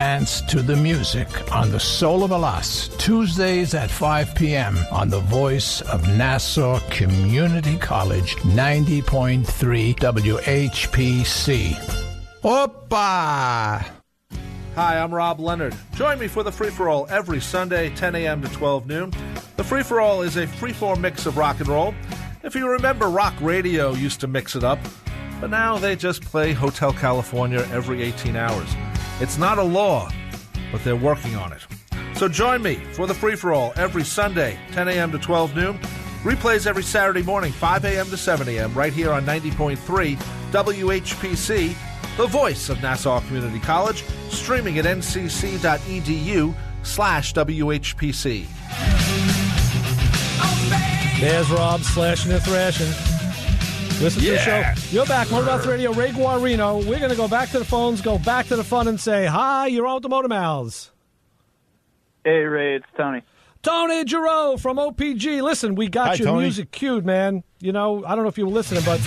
Dance to the music on the Soul of Alas, Tuesdays at 5 p.m. on the Voice of Nassau Community College, 90.3 WHPC. Opa! Hi, I'm Rob Leonard. Join me for the Free-For-All every Sunday, 10 a.m. to 12 noon. The Free-For-All is a free-form mix of rock and roll. If you remember, rock radio used to mix it up, but now they just play Hotel California every 18 hours. It's not a law, but they're working on it. So join me for the Free-For-All every Sunday, 10 a.m. to 12 noon. Replays every Saturday morning, 5 a.m. to 7 a.m. right here on 90.3 WHPC, the voice of Nassau Community College, streaming at ncc.edu/WHPC. There's Rob slashing and thrashing. Listen to the show. You're back. Motor Mouth Radio, Ray Guarino. We're going to go back to the phones, go back to the fun, and say, hi, you're on with the Motor Mouths. Hey, Ray, it's Tony. Tony Giroux from OPG. Listen, we got your music queued, man. You know, I don't know if you were listening, but...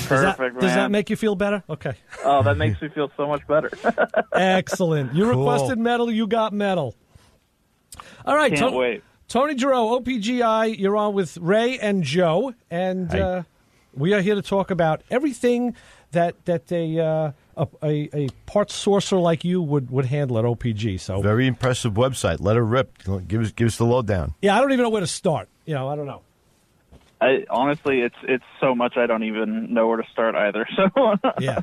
Perfect, Does that make you feel better? Okay. Oh, that makes me feel so much better. Excellent. You requested metal, you got metal. All right. Can't wait. Tony Giroux, OPGI, you're on with Ray and Joe, and we are here to talk about everything that a parts sourcer like you would handle at OPG. So very impressive website. Let her rip. Give us the lowdown. Yeah, I don't even know where to start. You know, I don't know. Honestly, it's so much I don't even know where to start either. So yeah.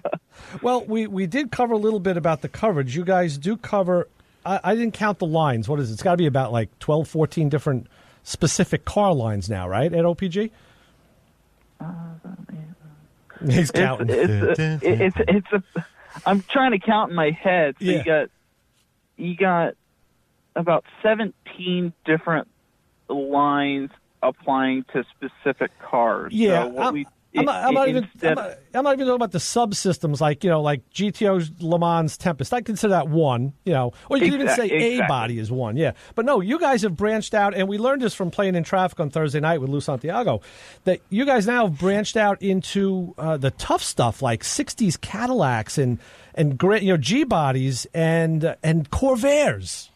Well, we did cover a little bit about the coverage. You guys do cover. I didn't count the lines. What is it? It's got to be about like 12, 14 different specific car lines now, right, at OPG? He's counting. I'm trying to count in my head. So yeah. you got about 17 different lines applying to specific cars. Yeah. So I'm not even talking about the subsystems like GTO's Le Mans Tempest. I consider that one, or you can even say A body is one, yeah. But no, you guys have branched out, and we learned this from playing in traffic on Thursday night with Lou Santiago, that you guys now have branched out into the tough stuff like 60s Cadillacs and G bodies and Corvairs.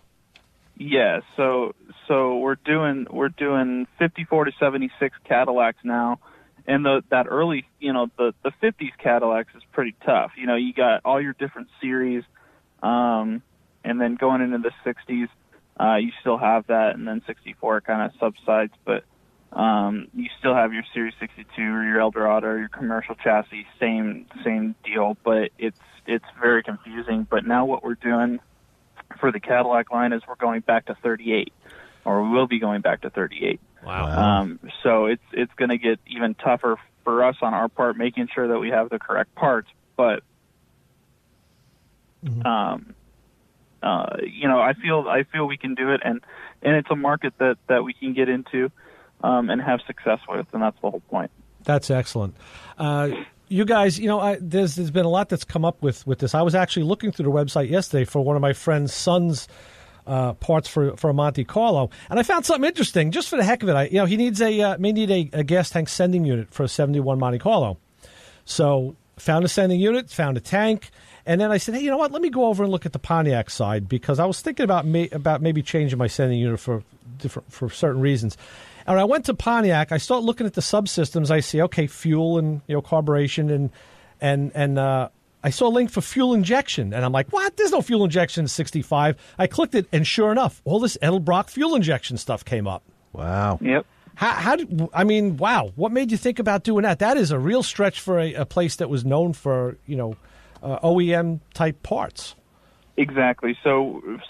Yeah, so we're doing 54 to 76 Cadillacs now. And that early, the 50s Cadillacs is pretty tough. You got all your different series, and then going into the 60s, you still have that, and then 64 kind of subsides. But you still have your Series 62 or your Eldorado or your commercial chassis, same deal. But it's very confusing. But now what we're doing for the Cadillac line is we're going back to 38, or we will be going back to 38. Wow. So it's going to get even tougher for us on our part, making sure that we have the correct parts. But, I feel we can do it, and it's a market that we can get into and have success with, and that's the whole point. That's excellent. You guys, there's been a lot that's come up with this. I was actually looking through the website yesterday for one of my friend's son's parts for a Monte Carlo, and I found something interesting. Just for the heck of it, he may need a gas tank sending unit for a 71 Monte Carlo. So found a sending unit, found a tank, and then I said, hey, you know what? Let me go over and look at the Pontiac side, because I was thinking about maybe changing my sending unit for certain reasons. And when I went to Pontiac, I start looking at the subsystems. I see, okay, fuel and carburation and I saw a link for fuel injection, and I'm like, what? There's no fuel injection in 65. I clicked it, and sure enough, all this Edelbrock fuel injection stuff came up. Wow. Yep. Wow. What made you think about doing that? That is a real stretch for a place that was known for, OEM-type parts. Exactly. So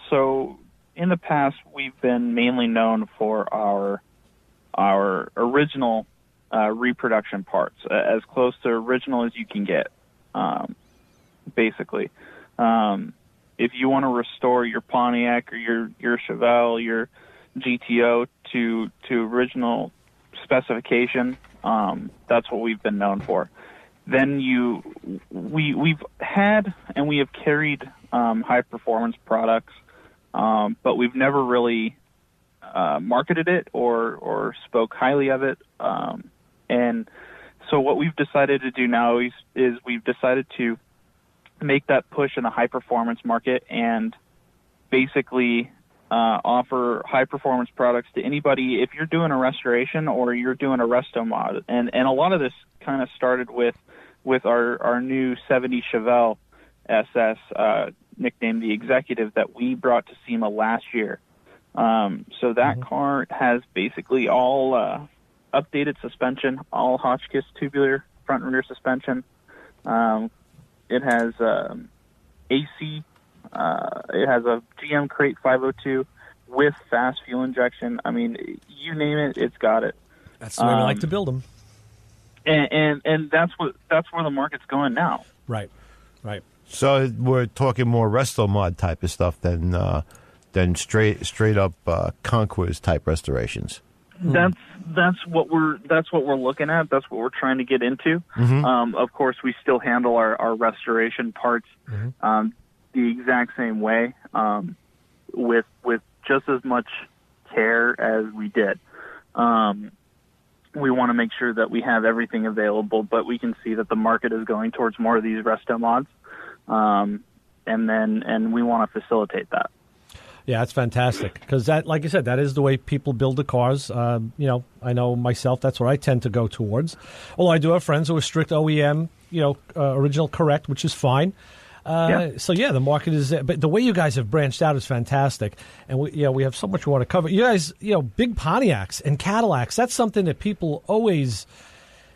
in the past, we've been mainly known for our original reproduction parts, as close to original as you can get. Basically, if you want to restore your Pontiac or your Chevelle, your GTO to original specification, that's what we've been known for. Then we've had and we have carried high performance products, but we've never really marketed it or spoke highly of it, and So what we've decided to do now is we've decided to make that push in the high-performance market and basically offer high-performance products to anybody if you're doing a restoration or you're doing a resto mod. And a lot of this kind of started with our new 70 Chevelle SS, nicknamed the Executive, that we brought to SEMA last year. So that car has basically all updated suspension, all Hotchkiss tubular front and rear suspension. It has AC. It has a GM Crate 502 with fast fuel injection. I mean, you name it, it's got it. That's the way we like to build them. And that's where the market's going now. Right. So we're talking more resto mod type of stuff than straight up conquest type restorations. That's what we're looking at. That's what we're trying to get into. Of course, we still handle our restoration parts the exact same way, with just as much care as we did. We want to make sure that we have everything available, but we can see that the market is going towards more of these resto mods, and we want to facilitate that. Yeah, that's fantastic because that, like you said, that is the way people build the cars. I know myself, that's what I tend to go towards. Although I do have friends who are strict OEM, original correct, which is fine. So the market is, but the way you guys have branched out is fantastic, and we have so much we want to cover. You guys, big Pontiacs and Cadillacs. That's something that people always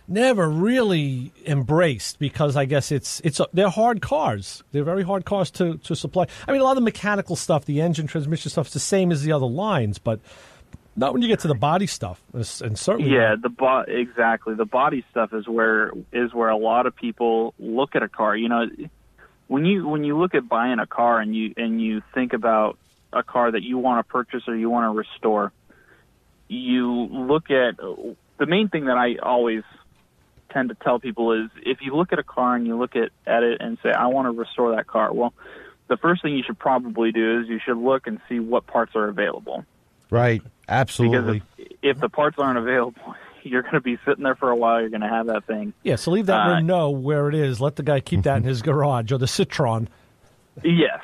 never really embraced because I guess they're hard cars. They're very hard cars to supply. I mean, a lot of the mechanical stuff, the engine, transmission stuff, is the same as the other lines, but not when you get to the body stuff. And certainly, exactly. The body stuff is where a lot of people look at a car. When you look at buying a car and you think about a car that you want to purchase or you want to restore, you look at the main thing that I always tend to tell people is if you look at a car and you look at it and say, I want to restore that car, well, the first thing you should probably do is you should look and see what parts are available. Right, absolutely. Because if the parts aren't available, you're going to be sitting there for a while. You're going to have that thing. Yeah, so leave that Renault where it is. Let the guy keep that in his garage, or the Citroen. Yes.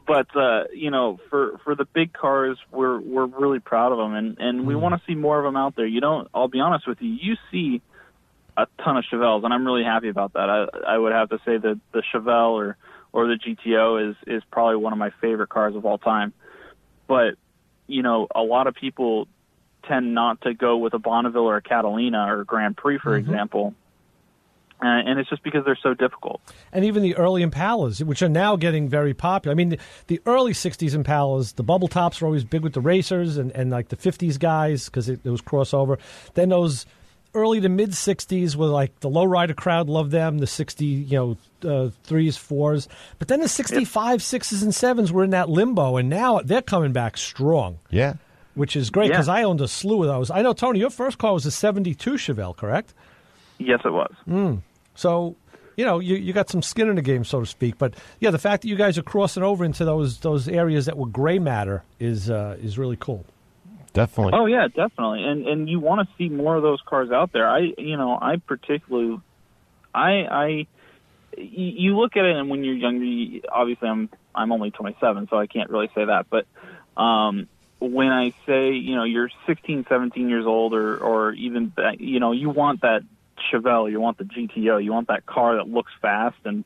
But for the big cars, we're really proud of them, and we want to see more of them out there. I'll be honest with you. You see a ton of Chevelles, and I'm really happy about that. I would have to say that the Chevelle or the GTO is probably one of my favorite cars of all time. But a lot of people tend not to go with a Bonneville or a Catalina or a Grand Prix, for example. And it's just because they're so difficult. And even the early Impalas, which are now getting very popular. I mean, the early 60s Impalas, the bubble tops were always big with the racers and like the 50s guys because it was crossover. Then those early to mid 60s were like the lowrider crowd loved them, the 60, 3s, 4s. But then the 65, 6s, and 7s were in that limbo, and now they're coming back strong. Yeah. Which is great because I owned a slew of those. I know, Tony, your first car was a 72 Chevelle, correct? Yes, it was. So, you got some skin in the game, so to speak. But, the fact that you guys are crossing over into those areas that were gray matter is really cool. Definitely. Oh, yeah, definitely. And you want to see more of those cars out there. I particularly you look at it, and when you're younger, obviously I'm only 27, so I can't really say that. But when I say, you're 16, 17 years old or even, you want that Chevelle, you want the GTO, you want that car that looks fast and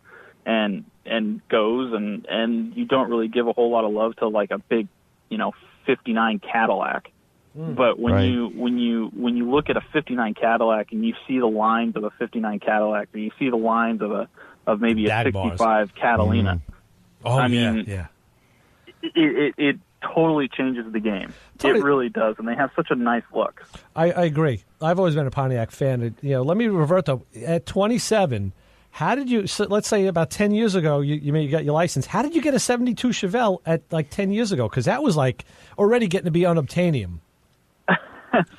goes, and you don't really give a whole lot of love to like a big, 59 Cadillac. But when you look at a 59 Cadillac and you see the lines of a 59 Cadillac, or you see the lines of maybe a 65 Catalina, it totally changes the game. It really does, and they have such a nice look. I agree. I've always been a Pontiac fan. Let me revert though. At 27, how did you? So let's say about 10 years ago, you got your license. How did you get a 72 Chevelle at like 10 years ago? Because that was like already getting to be unobtainium.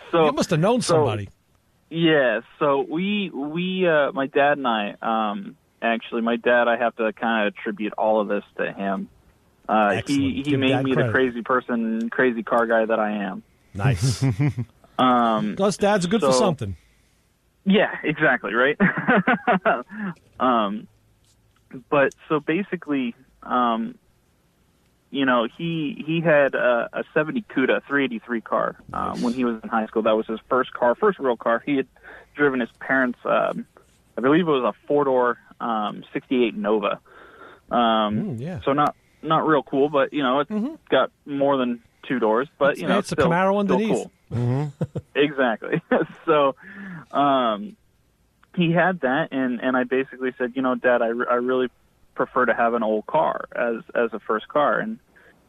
So you must have known somebody. Yeah. So we my dad and I, actually, my dad, I have to kind of attribute all of this to him. He made me the crazy person, crazy car guy that I am. Nice. Plus, Dad's good for something. Yeah, exactly, right? But so basically, he had a 70 Cuda 383 car when he was in high school. That was his first real car. He had driven his parents', I believe it was a 4-door 68 Nova. So not real cool, but it's got more than 2 doors. But it's a Camaro underneath. Cool. Exactly. So he had that, and I basically said, Dad, I really prefer to have an old car as a first car,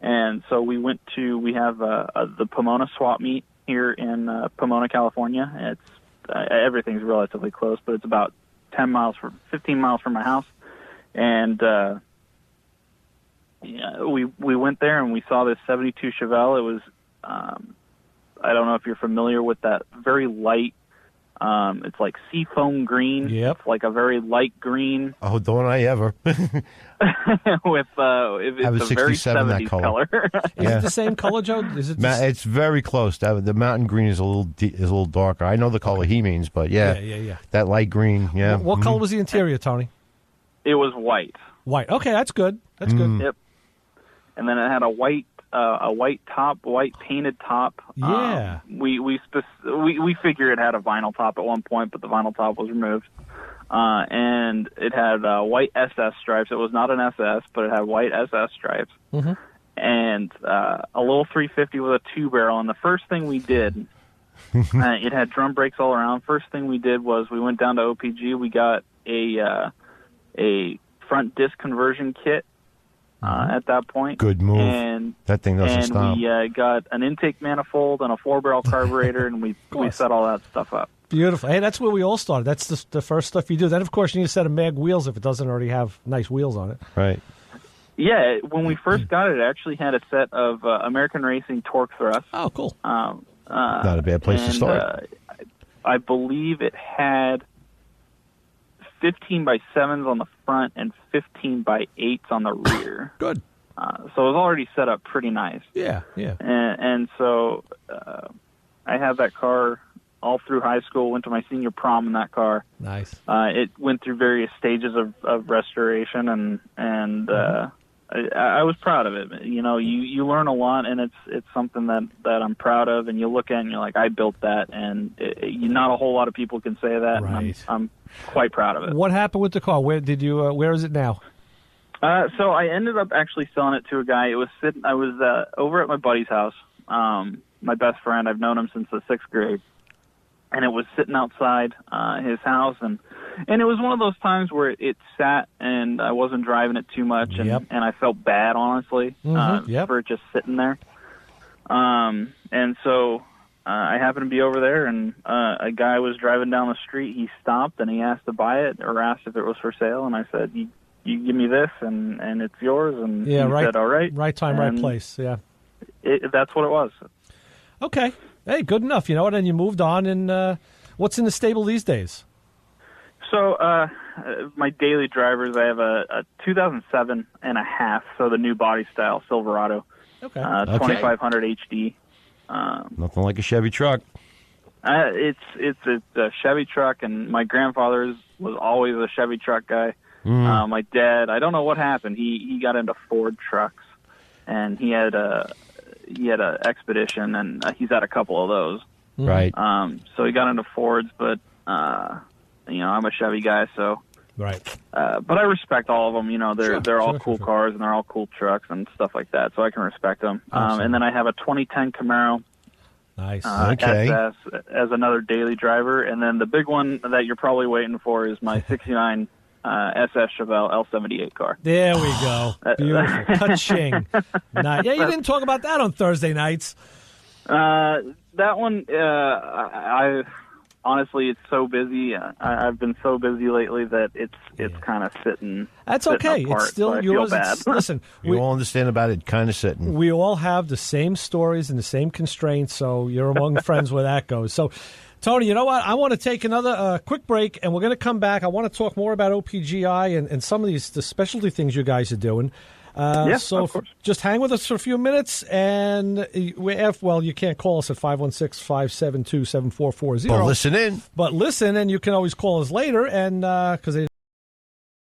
and so we have the Pomona swap meet here in Pomona, California. It's everything's relatively close, but it's about 15 miles from my house, and we went there and we saw this 72 Chevelle. It was I don't know if you're familiar with that very light. It's like seafoam green. Yep. It's like a very light green. Oh, don't I ever? With it's a very 70s color. Is it the same color, Joe? Is it? It's very close. The mountain green is a little darker. I know the color he means, but yeah. That light green. Yeah. What color was the interior, Tony? It was white. White. Okay, that's good. That's good. Yep. And then it had a white top, white painted top. Yeah. We figure it had a vinyl top at one point, but the vinyl top was removed. And it had white SS stripes. It was not an SS, but it had white SS stripes. Mm-hmm. And a little 350 with a 2-barrel. And the first thing we did, it had drum brakes all around. First thing we did was we went down to OPG. We got a front disc conversion kit. At that point. Good move. And that thing doesn't stop. And we got an intake manifold and a 4-barrel carburetor, and we set all that stuff up. Beautiful. Hey, that's where we all started. That's the first stuff you do. Then, of course, you need a set of mag wheels if it doesn't already have nice wheels on it. Right. Yeah, when we first got it, it actually had a set of American Racing torque thrusts. Oh, cool. Not a bad place to start. I believe it had 15 by 7s on the front and 15 by 8s on the rear. Good. So it was already set up pretty nice. Yeah. And so I had that car all through high school, went to my senior prom in that car. Nice. It went through various stages of restoration, and I was proud of it. You learn a lot, and it's something that I'm proud of, and you look at it and you're like, I built that, and not a whole lot of people can say that. Right. And I'm quite proud of it. What happened with the car? Where did you? Where is it now? So I ended up actually selling it to a guy. I was over at my buddy's house. My best friend. I've known him since the 6th grade, and it was sitting outside his house, and it was one of those times where it sat, and I wasn't driving it too much, and I felt bad, honestly, for it just sitting there. And so I happened to be over there, and a guy was driving down the street. He stopped, and he asked to buy it, or asked if it was for sale, and I said, you give me this, and it's yours, and he said, all right. Right time, right place, yeah. That's what it was. Okay. Hey, good enough. You know what? And you moved on, and what's in the stable these days? So my daily drivers, I have a 2007 and a half, so the new body style Silverado, 2500 HD. Nothing like a Chevy truck. It's a Chevy truck, and my grandfather was always a Chevy truck guy. My dad, I don't know what happened. He got into Ford trucks, and he had a Expedition, and he's had a couple of those. Right. So he got into Fords, but I'm a Chevy guy, so. Right. But I respect all of them. They're all cool cars, and they're all cool trucks and stuff like that, so I can respect them. And then I have a 2010 Camaro. Nice. SS as another daily driver, and then the big one that you're probably waiting for is my 69 SS Chevelle L78 car. There we go. Beautiful. Touching. Nice. Yeah, you didn't talk about that on Thursday nights. That one, I honestly, it's so busy. I've been so busy lately that it's kind of sitting. That's okay. Apart, it's still so yours. Bad. Listen, we all understand about it kind of sitting. We all have the same stories and the same constraints, so you're among friends where that goes. So, Tony, you know what? I want to take another quick break, and we're going to come back. I want to talk more about OPGI and some of the specialty things you guys are doing. So of course. just hang with us for a few minutes, and you can't call us at 516-572-7440. Well, listen in. But listen, and you can always call us later, and because they